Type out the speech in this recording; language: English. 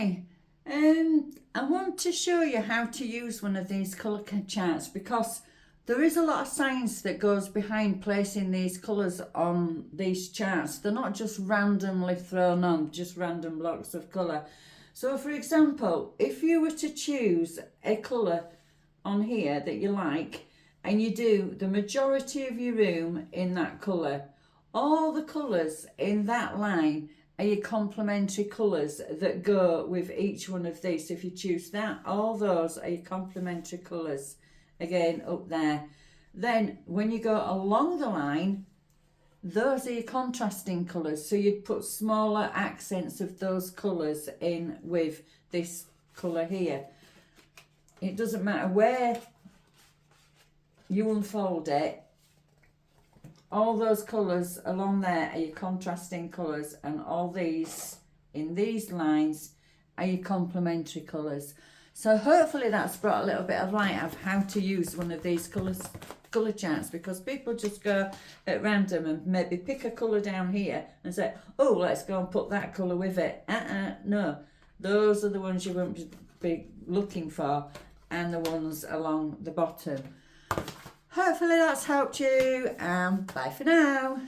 Okay, I want to show you how to use one of these colour charts because there is a lot of science that goes behind placing these colours on these charts. They're not just randomly thrown on, just random blocks of colour. So for example, if you were to choose a colour on here that you like and you do the majority of your room in that colour, all the colours in that line are your complementary colours that go with each one of these. So if you choose that, all those are your complementary colours, again up there. Then when you go along the line, those are your contrasting colours. So you'd put smaller accents of those colours in with this colour here. It doesn't matter where you unfold it, all those colours along there are your contrasting colours, and all these in these lines are your complementary colours. So hopefully that's brought a little bit of light of how to use one of these colour charts, because people just go at random and maybe pick a colour down here and say, oh, let's go and put that colour with it. No, those are the ones you won't be looking for, and the ones along the bottom. Hopefully that's helped you, and bye for now.